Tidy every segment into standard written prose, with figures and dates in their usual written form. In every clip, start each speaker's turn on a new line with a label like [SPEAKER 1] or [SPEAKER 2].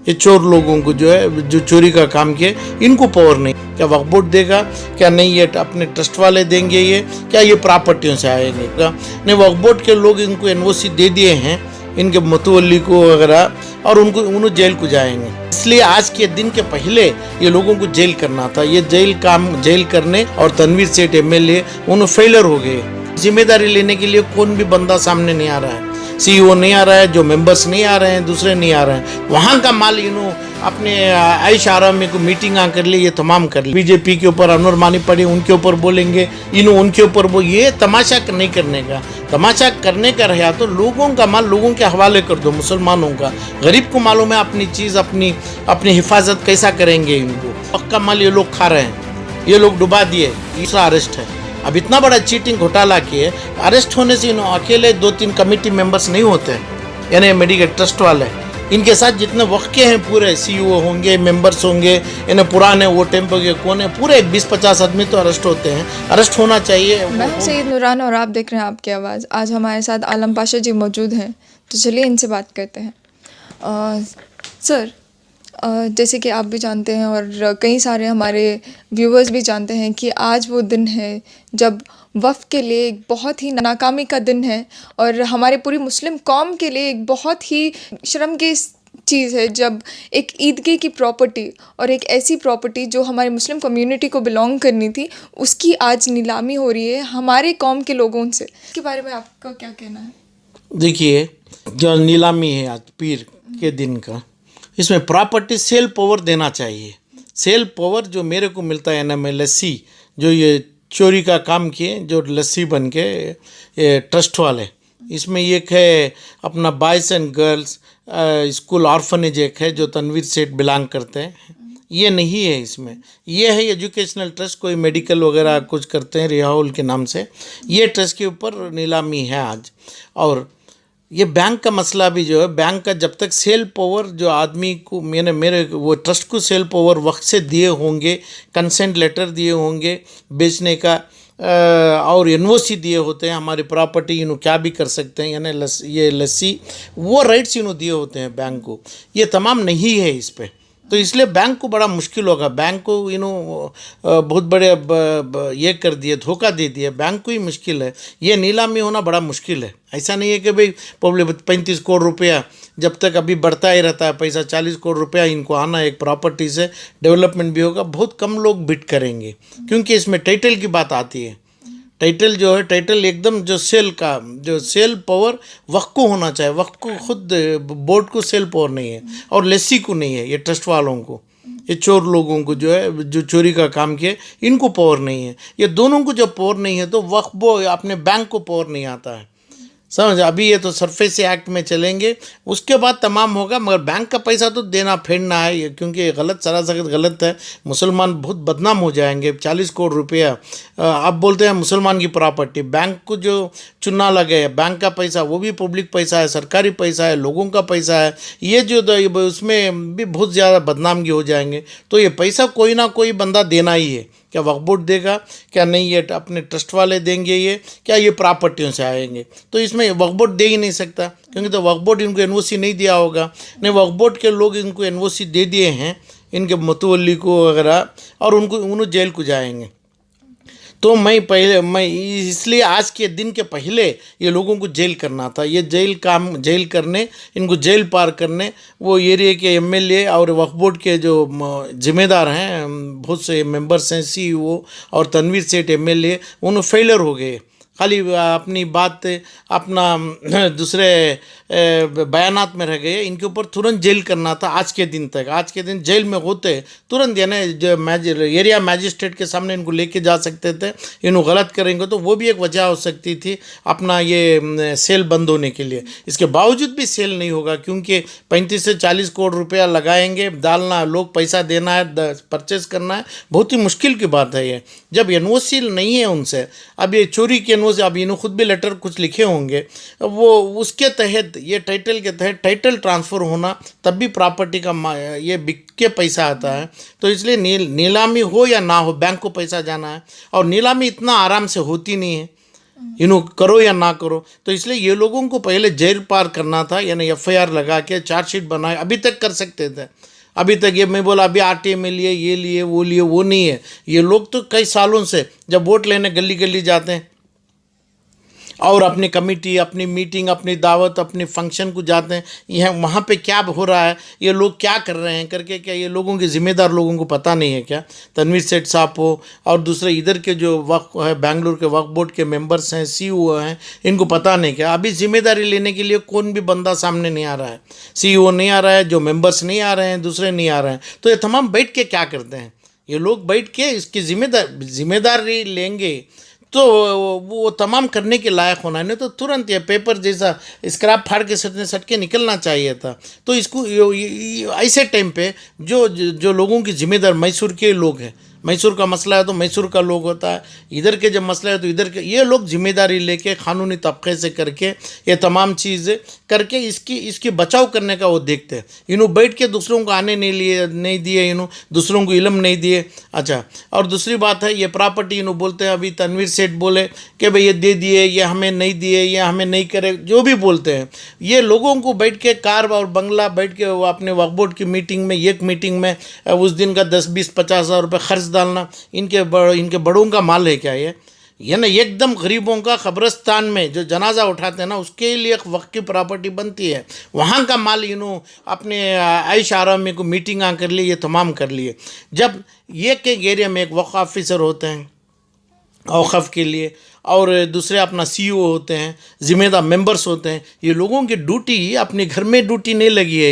[SPEAKER 1] ये चोर लोगों को जो है, जो चोरी का काम किए, इनको पावर नहीं। क्या वक्फ बोर्ड देगा? क्या नहीं, ये अपने ट्रस्ट वाले देंगे? ये क्या ये प्रॉपर्टियों से आएंगे? क्या नहीं, वक्फ बोर्ड के लोग इनको एनओसी दे दिए हैं, इनके मतवल्ली को वगैरह, और उन्होंने जेल को जाएंगे। इसलिए आज के दिन के पहले ये लोगों को जेल करना था। ये जेल करने और तनवीर सेठ एमएलए उन्होंने फेलर हो गए। जिम्मेदारी लेने के लिए कौन भी बंदा सामने नहीं आ रहा है। सीईओ नहीं आ रहा है, जो मेंबर्स नहीं आ रहे हैं, दूसरे नहीं आ रहे हैं। वहाँ का माल अपने आयश आराम में को मीटिंग कर ली, ये तमाम कर ली। बीजेपी के ऊपर अनुरमानी पड़ी, उनके ऊपर बोलेंगे, उनके ऊपर ये तमाशा नहीं करने का। तमाशा करने का रहा तो लोगों का माल लोगों के हवाले कर दो, मुसलमानों का। गरीब को मालूम है अपनी चीज़, अपनी हिफाजत कैसा करेंगे। इनको पक्का माल ये लोग खा रहे हैं, ये लोग डुबा दिए। दूसरा अरेस्ट है। अब इतना बड़ा चीटिंग घोटाला किए, अरेस्ट होने से अकेले 2-3 कमेटी मेंबर्स नहीं होते हैं, यानी मेडिकल ट्रस्ट वाले। इनके साथ जितने वक्के हैं पूरे सीईओ होंगे, मेंबर्स होंगे, इन्हें पुराने वो टेम्पो के कोने पूरे 20-50 आदमी तो अरेस्ट होते हैं। अरेस्ट होना चाहिए।
[SPEAKER 2] मैं सईद नूरान और आप देख रहे हैं आपकी आवाज़। आज हमारे साथ आलम पाशा जी मौजूद हैं, तो चलिए इनसे बात करते हैं। सर, जैसे कि आप भी जानते हैं और कई सारे हमारे व्यूअर्स भी जानते हैं कि आज वो दिन है जब वफ़ के लिए एक बहुत ही नाकामी का दिन है, और हमारे पूरी मुस्लिम कौम के लिए एक बहुत ही शर्म की चीज़ है जब एक ईदगाह की प्रॉपर्टी और एक ऐसी प्रॉपर्टी जो हमारी मुस्लिम कम्युनिटी को बिलोंग करनी थी, उसकी आज नीलामी हो रही है हमारे कौम के लोगों से। इसके बारे में आपका क्या कहना है?
[SPEAKER 1] देखिए, जो नीलामी है आज पीर के दिन का, इसमें प्रॉपर्टी सेल पावर देना चाहिए। सेल पावर जो मेरे को मिलता है ना, मैं लस्सी जो ये चोरी का काम किए, जो लस्सी बन के ये ट्रस्ट वाले, इसमें एक है अपना boys and girls school orphanage, एक है जो तनवीर सेठ बिलोंग करते हैं। ये नहीं है इसमें। ये है एजुकेशनल ट्रस्ट, कोई मेडिकल वगैरह कुछ करते हैं रिहाउल के नाम से। ये ट्रस्ट के ऊपर नीलामी है आज। और ये बैंक का मसला भी जो है, बैंक का जब तक सेल पावर जो आदमी को मेरे वो ट्रस्ट को सेल पावर वक्त से दिए होंगे, कंसेंट लेटर दिए होंगे बेचने का, और एनओसी दिए होते हैं, हमारी प्रॉपर्टी क्या भी कर सकते हैं, यानी ये लस्सी वो राइट्स दिए होते हैं बैंक को। ये तमाम नहीं है इस पर, तो इसलिए बैंक को बड़ा मुश्किल होगा। बैंक को बहुत बड़े ये कर दिए, धोखा दे दिया। बैंक को ही मुश्किल है। ये नीलामी होना बड़ा मुश्किल है। ऐसा नहीं है कि भाई 35 करोड़ रुपया जब तक अभी बढ़ता ही रहता है पैसा, 40 करोड़ रुपया इनको आना एक प्रॉपर्टी से, डेवलपमेंट भी होगा। बहुत कम लोग बिड करेंगे, क्योंकि इसमें टाइटल की बात आती है। टाइटल जो है, टाइटल एकदम जो सेल पावर वक्त को होना चाहिए। वक्त को खुद बोर्ड को सेल पावर नहीं है, और लस्सी को नहीं है। ये ट्रस्ट वालों को, ये चोर लोगों को जो है, जो चोरी का काम किए, इनको पावर नहीं है। ये दोनों को जब पावर नहीं है तो वक्फ बोर्ड अपने बैंक को पावर नहीं आता है। समझ, अभी ये तो सरफेस एक्ट में चलेंगे, उसके बाद तमाम होगा। मगर बैंक का पैसा तो देना फेरना है, क्योंकि गलत सरासर गलत है। मुसलमान बहुत बदनाम हो जाएंगे। 40 करोड़ रुपया आप बोलते हैं मुसलमान की प्रॉपर्टी, बैंक को जो चुना लगे, बैंक का पैसा वो भी पब्लिक पैसा है, सरकारी पैसा है, लोगों का पैसा है। ये जो उसमें भी बहुत ज़्यादा बदनामगी हो जाएंगे। तो ये पैसा कोई ना कोई बंदा देना ही है। क्या वक्फ बोर्ड देगा? क्या नहीं, ये अपने ट्रस्ट वाले देंगे? ये क्या ये प्रॉपर्टियों से आएंगे? तो इसमें वक्फ बोर्ड दे ही नहीं सकता, क्योंकि तो वक्फ बोर्ड इनको एनओसी नहीं दिया होगा। नहीं, वक्फ बोर्ड के लोग इनको एनओसी दे दिए हैं, इनके मतवल्ली को वगैरह, और उन्होंने जेल को जाएंगे। तो मैं इसलिए आज के दिन के पहले ये लोगों को जेल करना था। ये जेल करने, इनको जेल पार करने, वो एरिया के एमएलए और वक्फ बोर्ड के जो जिम्मेदार हैं, बहुत से मेंबर्स हैं, सीईओ और तनवीर सेठ एमएलए, उन्होंने फेलर हो गए। खाली अपनी बात अपना दूसरे बयानात में रह गए। इनके ऊपर तुरंत जेल करना था आज के दिन तक। आज के दिन जेल में होते तुरंत, यानी जो एरिया मैजिस्ट्रेट के सामने इनको लेके जा सकते थे। इन्हों गलत करेंगे तो वो भी एक वजह हो सकती थी अपना ये सेल बंद होने के लिए। इसके बावजूद भी सेल नहीं होगा, क्योंकि 35 से 40 करोड़ रुपया लगाएंगे, डालना, लोग पैसा देना है, परचेज करना है, बहुत ही मुश्किल की बात है ये। जब एनओसी नहीं है उनसे, अब ये चोरी के एनओसी, अब इन्होंने खुद भी लेटर कुछ लिखे होंगे, वो उसके तहत, ये टाइटल के तहत टाइटल ट्रांसफ़र होना, तब भी प्रॉपर्टी का ये बिक के पैसा आता है। तो इसलिए नीलामी हो या ना हो, बैंक को पैसा जाना है। और नीलामी इतना आराम से होती नहीं है। करो या ना करो। तो इसलिए ये लोगों को पहले जेल पार करना था, यानी एफआईआर लगा के चार्जशीट बनाए, अभी तक कर सकते थे। अभी तक ये मैं बोला अभी आरटीए में लिए, ये लिए, वो नहीं है। ये लोग तो कई सालों से जब वोट लेने गली गली जाते हैं और अपनी कमेटी, अपनी मीटिंग, अपनी दावत, अपनी फंक्शन को जाते हैं, यह वहाँ पे क्या हो रहा है, ये लोग क्या कर रहे हैं करके, क्या ये लोगों के ज़िम्मेदार लोगों को पता नहीं है क्या? तनवीर सेठ साहब हो और दूसरे इधर के जो वक्फ है, बेंगलुरु के वक्फ बोर्ड के मेंबर्स हैं, सीईओ हैं, इनको पता नहीं क्या? अभी जिम्मेदारी लेने के लिए कौन भी बंदा सामने नहीं आ रहा है। सीईओ नहीं आ रहा है, जो मेंबर्स नहीं आ रहे हैं, दूसरे नहीं आ रहे हैं। तो ये तमाम बैठ के क्या करते हैं? ये लोग बैठ के इसकी जिम्मेदारी लेंगे तो वो तमाम करने के लायक होना है, नहीं तो तुरंत ये पेपर जैसा स्क्रैप फाड़ के सट के निकलना चाहिए था। तो इसको ऐसे टाइम पे जो लोगों की जिम्मेदार मैसूर के लोग हैं, मैसूर का मसला है तो मैसूर का लोग होता है, इधर के जब मसला है तो इधर के, ये लोग जिम्मेदारी लेके कानूनी तबके से करके ये तमाम चीज़ें करके इसकी बचाव करने का वो देखते हैं। इन्हों बैठ के दूसरों को आने नहीं दिए, इन्हों दूसरों को इल्म नहीं दिए। अच्छा, और दूसरी बात है ये प्रॉपर्टी, इन्हों बोलते हैं, अभी तनवीर सेठ बोले कि भाई ये दे दिए, ये हमें नहीं दिए, ये हमें नहीं करे, जो भी बोलते हैं, ये लोगों को बैठ के कार और बंगला बैठ के वो अपने वक्फ बोर्ड की मीटिंग में, एक मीटिंग में उस दिन का 10-20-50 हज़ार रुपये खर्च डालना, इनके बड़ों का माल है क्या ये ना? एकदम गरीबों का कब्रिस्तान में जो जनाजा उठाते हैं ना, उसके लिए एक वक्त की प्रॉपर्टी बनती है, वहाँ का माल अपने आयश आराम को मीटिंग कर लिए, ये तमाम कर लिए। जब एक एरिया में एक वक्फ ऑफिसर होते हैं औक़फ़ के लिए, और दूसरे अपना सीईओ होते हैं, ज़िम्मेदार मेंबर्स होते हैं, ये लोगों की ड्यूटी अपने घर में ड्यूटी नहीं लगी है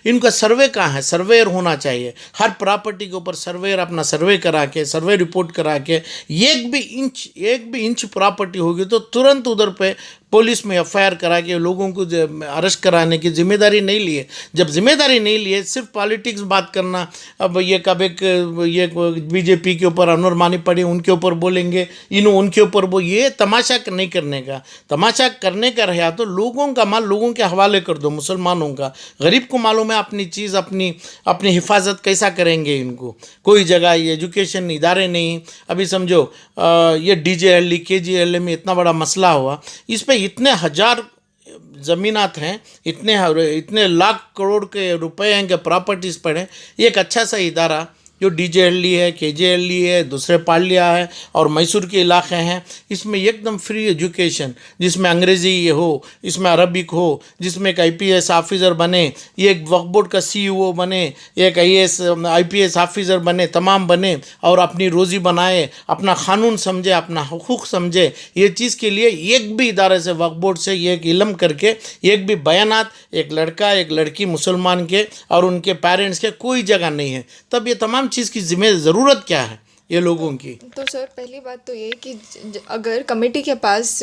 [SPEAKER 1] इनका सर्वे कहाँ है? सर्वेयर होना चाहिए हर प्रॉपर्टी के ऊपर। सर्वेयर अपना सर्वे करा के, सर्वे रिपोर्ट करा के, एक भी इंच प्रॉपर्टी होगी तो तुरंत उधर पे पुलिस में एफआईआर करा के लोगों को अरेस्ट कराने की जिम्मेदारी नहीं लिए। जब जिम्मेदारी नहीं लिए, सिर्फ पॉलिटिक्स बात करना, अब ये कब ये बीजेपी के ऊपर अनवर मानी पड़े, उनके ऊपर बोलेंगे, उनके ऊपर ये तमाशा नहीं करने का। तमाशा करने का रहा तो लोगों का माल लोगों के हवाले कर दो, मुसलमानों का। गरीब को मालूम है अपनी चीज़, अपनी हिफाजत कैसा करेंगे। इनको कोई जगह एजुकेशन इदारे नहीं। अभी समझो ये डीजेएलई केजीएलई में इतना बड़ा मसला हुआ, इस पर इतने हज़ार ज़मीनात हैं, इतने लाख करोड़ के रुपए हैं कि प्रॉपर्टीज़ पड़े। एक अच्छा सा इदारा जो डीजेएलई है, केजेएलई है, दूसरे पालिया है और मैसूर के इलाके हैं, इसमें एकदम फ्री एजुकेशन, जिसमें अंग्रेज़ी हो, इसमें अरबिक हो, जिसमें एक आईपीएस ऑफिसर बने, ये एक वक्फ बोर्ड का सीईओ बने, एक आईपीएस ऑफिसर बने, तमाम बने और अपनी रोज़ी बनाए, अपना कानून समझे, अपना हुकूक समझे। ये चीज़ के लिए एक भी इदारे से, वक्फ बोर्ड से एक इल्म करके, एक भी बयानात एक लड़का एक लड़की मुसलमान के और उनके पेरेंट्स के कोई जगह नहीं है। तब ये तमाम चीज़ की ज़रूरत क्या है ये लोगों की?
[SPEAKER 2] तो सर पहली बात तो ये कि अगर कमेटी के पास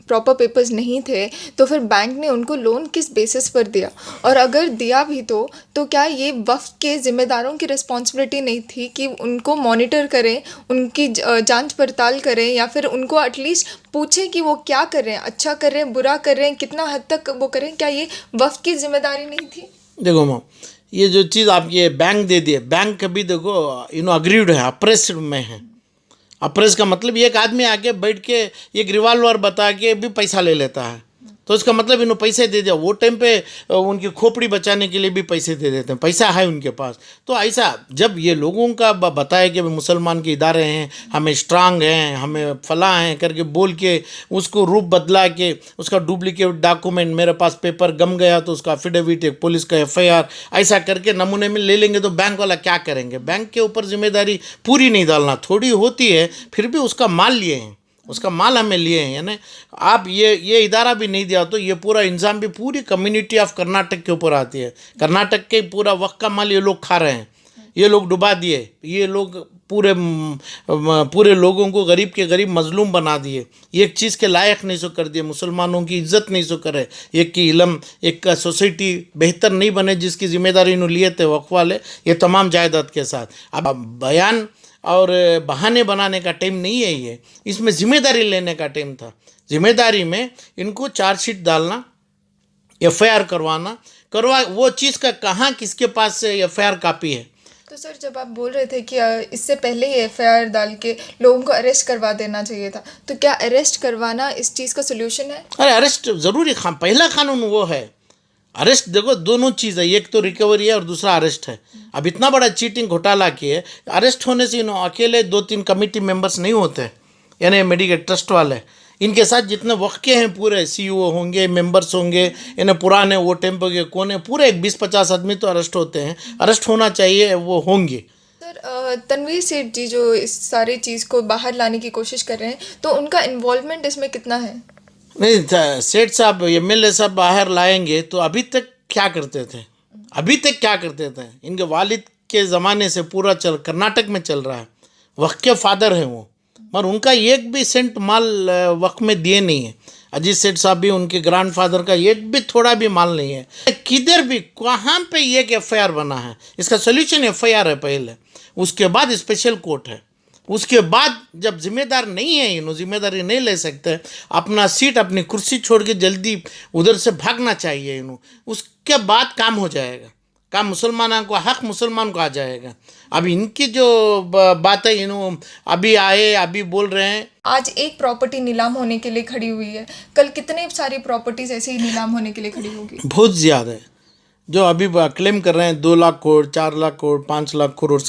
[SPEAKER 2] प्रॉपर पेपर्स नहीं थे तो फिर बैंक ने उनको लोन किस बेसिस पर दिया, और अगर दिया भी तो क्या ये वक्फ के ज़िम्मेदारों की रिस्पॉन्सिबिलिटी नहीं थी कि उनको मॉनिटर करें, उनकी जांच पड़ताल करें, या फिर उनको एटलीस्ट पूछें कि वो क्या कर रहे हैं, अच्छा कर रहे हैं, बुरा कर रहे हैं, कितना हद तक वो करें? क्या ये वक्फ की जिम्मेदारी नहीं थी?
[SPEAKER 1] देखो माँ, ये जो चीज़ आप ये बैंक दे दिए, बैंक कभी देखो अग्रीड है, अप्रेस में है। अप्रेस का मतलब एक आदमी आके बैठ के एक रिवाल्वर बता के भी पैसा ले लेता है, तो इसका मतलब इन्होंने पैसे दे दिया। वो टाइम पे उनकी खोपड़ी बचाने के लिए भी पैसे दे देते हैं, पैसा है उनके पास। तो ऐसा जब ये लोगों का बताया कि मुसलमान के इदारे हैं, हमें स्ट्रांग हैं, हमें फला हैं करके बोल के उसको रूप बदला के, उसका डुप्लीकेट डॉक्यूमेंट, मेरे पास पेपर गम गया तो उसका एफिडेविट, एक पुलिस का एफआईआर, ऐसा करके नमूने में ले लेंगे तो बैंक वाला क्या करेंगे? बैंक के ऊपर जिम्मेदारी पूरी नहीं डालना, थोड़ी होती है, फिर भी उसका माल लिए हैं, उसका माल हमें लिए हैं। यानी आप ये इदारा भी नहीं दिया तो ये पूरा इंजाम भी पूरी कम्युनिटी ऑफ कर्नाटक के ऊपर आती है। कर्नाटक के पूरा वक्त का माल ये लोग खा रहे हैं, ये लोग डुबा दिए, ये लोग पूरे लोगों को गरीब के गरीब मजलूम बना दिए, एक चीज़ के लायक नहीं सो कर दिए, मुसलमानों की इज्जत नहीं सो करे, एक की इल्म, एक का सोसाइटी बेहतर नहीं बने, जिसकी जिम्मेदारी इन्होंने लिए थे वक्फ वाले, ये तमाम जायदाद के साथ। अब बयान और बहाने बनाने का टाइम नहीं है ये, इसमें ज़िम्मेदारी लेने का टाइम था। ज़िम्मेदारी में इनको चार्जशीट डालना, एफआईआर करवा वो चीज़ का कहाँ किसके पास से एफआईआर कॉपी है?
[SPEAKER 2] तो सर जब आप बोल रहे थे कि इससे पहले ही एफआईआर डाल के लोगों को अरेस्ट करवा देना चाहिए था, तो क्या अरेस्ट करवाना इस चीज़ का सोल्यूशन है?
[SPEAKER 1] अरे अरेस्ट ज़रूरी पहला कानून वो है। अरेस्ट देखो दोनों चीज़ है, एक तो रिकवरी है और दूसरा अरेस्ट है। अब इतना बड़ा चीटिंग घोटाला किए, अरेस्ट होने से अकेले 2-3 कमेटी मेंबर्स नहीं होते, यानी मेडिकल ट्रस्ट वाले, इनके साथ जितने वक्के हैं पूरे सीईओ होंगे, मेंबर्स होंगे, इन्हें पुराने वो टेम्पो के कोने पूरे 20-50 आदमी तो अरेस्ट होते हैं, अरेस्ट होना चाहिए, वो होंगे।
[SPEAKER 2] सर तनवीर सेठ जी जो इस सारी चीज़ को बाहर लाने की कोशिश कर रहे हैं, तो उनका इन्वॉल्वमेंट इसमें कितना है?
[SPEAKER 1] नहीं, सेठ साहब एमएलए साहब बाहर लाएंगे तो अभी तक क्या करते थे, इनके वालिद के ज़माने से पूरा कर्नाटक में चल रहा है, वक्त के फादर हैं वो, मगर उनका एक भी सेंट माल वक्त में दिए नहीं है। अजीत सेठ साहब भी उनके ग्रैंडफादर का एक भी थोड़ा भी माल नहीं है। किधर भी कहाँ पे एक एफआईआर बना है, इसका सोल्यूशन एफआईआर है पहले, उसके बाद स्पेशल कोर्ट है, उसके बाद जब जिम्मेदार नहीं है, इन्होंने जिम्मेदारी नहीं ले सकते, अपना सीट अपनी कुर्सी छोड़ के जल्दी उधर से भागना चाहिए इन्हों, उसके बाद काम हो जाएगा, काम मुसलमानों को हक मुसलमान को आ जाएगा। अब इनकी जो बात है, इन्हों अभी आए अभी बोल रहे हैं।
[SPEAKER 2] आज एक प्रॉपर्टी नीलाम होने के लिए खड़ी हुई है, कल कितने सारी प्रॉपर्टीज ऐसे ही नीलाम होने के लिए खड़ी होगी?
[SPEAKER 1] बहुत ज़्यादा है जो अभी क्लेम कर रहे हैं, 2 लाख करोड़, 4 लाख करोड़, 5 लाख करोड़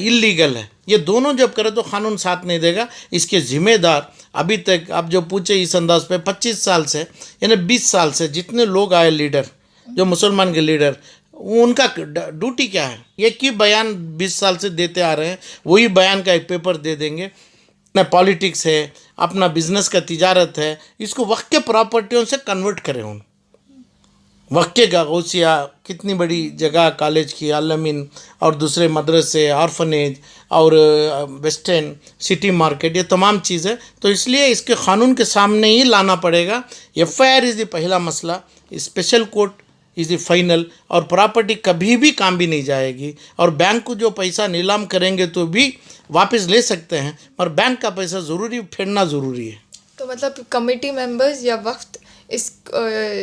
[SPEAKER 1] इलीगल है। ये दोनों जब करे तो कानून साथ नहीं देगा। इसके जिम्मेदार अभी तक आप जो पूछे इस अंदाज पे 25 साल से यानी 20 साल से जितने लोग आए लीडर, जो मुसलमान के लीडर, उनका ड्यूटी क्या है? एक ही बयान 20 साल से देते आ रहे हैं, वही बयान का एक पेपर दे देंगे। अपना पॉलिटिक्स है, अपना बिजनेस का तिजारत है, इसको वक्त के प्रॉपर्टियों से कन्वर्ट करें। उन वक्के का गौसिया कितनी बड़ी जगह, कॉलेज की आलमीन और दूसरे मदरसे, ऑर्फनेज और वेस्टर्न सिटी मार्केट, ये तमाम चीज़ें, तो इसलिए इसके कानून के सामने ही लाना पड़ेगा। एफआईआर इज़ द पहला मसला, special court is the final, और प्रॉपर्टी कभी भी काम भी नहीं जाएगी। और बैंक को जो पैसा नीलाम करेंगे तो भी वापस ले सकते हैं, पर बैंक का पैसा ज़रूरी फेरना ज़रूरी है।
[SPEAKER 2] तो मतलब कमेटी मेंबर्स या वक्त इस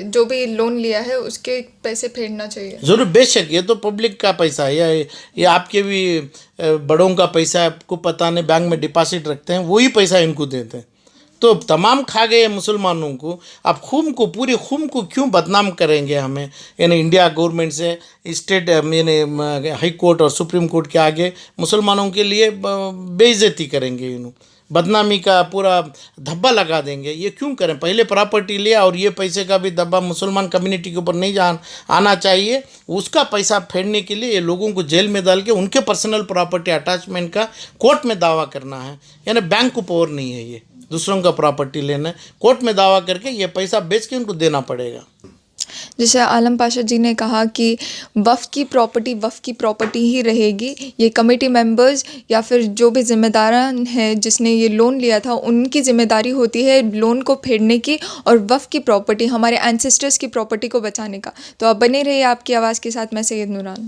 [SPEAKER 2] जो भी लोन लिया है उसके पैसे फेरना चाहिए
[SPEAKER 1] ज़रूर, बेशक ये तो पब्लिक का पैसा है, ये आपके भी बड़ों का पैसा है, आपको पता नहीं, बैंक में डिपॉजिट रखते हैं, वही पैसा इनको देते हैं। तो तमाम खा गए मुसलमानों को, आप खूम को, पूरी खूम को क्यों बदनाम करेंगे हमें? यानी इंडिया गवर्नमेंट से स्टेट यानी हाई कोर्ट और सुप्रीम कोर्ट के आगे मुसलमानों के लिए बेइज्जती करेंगे, इन्हों बदनामी का पूरा धब्बा लगा देंगे। ये क्यों करें? पहले प्रॉपर्टी लिया और ये पैसे का भी धब्बा मुसलमान कम्युनिटी के ऊपर नहीं आना चाहिए। उसका पैसा फेरने के लिए ये लोगों को जेल में डाल के उनके पर्सनल प्रॉपर्टी अटैचमेंट का कोर्ट में दावा करना है। यानी बैंक को पावर नहीं है ये दूसरों का प्रॉपर्टी लेना, कोर्ट में दावा करके ये पैसा बेच के उनको देना पड़ेगा।
[SPEAKER 2] जैसे आलम पाशा जी ने कहा कि वफ़ की प्रॉपर्टी ही रहेगी, ये कमेटी मेंबर्स या फिर जो भी ज़िम्मेदारान हैं जिसने ये लोन लिया था उनकी ज़िम्मेदारी होती है लोन को फेरने की और वफ़ की प्रॉपर्टी, हमारे एंसेस्टर्स की प्रॉपर्टी को बचाने का। तो आप बने रहिए आपकी आवाज़ के साथ। मैं सैयद नूरान।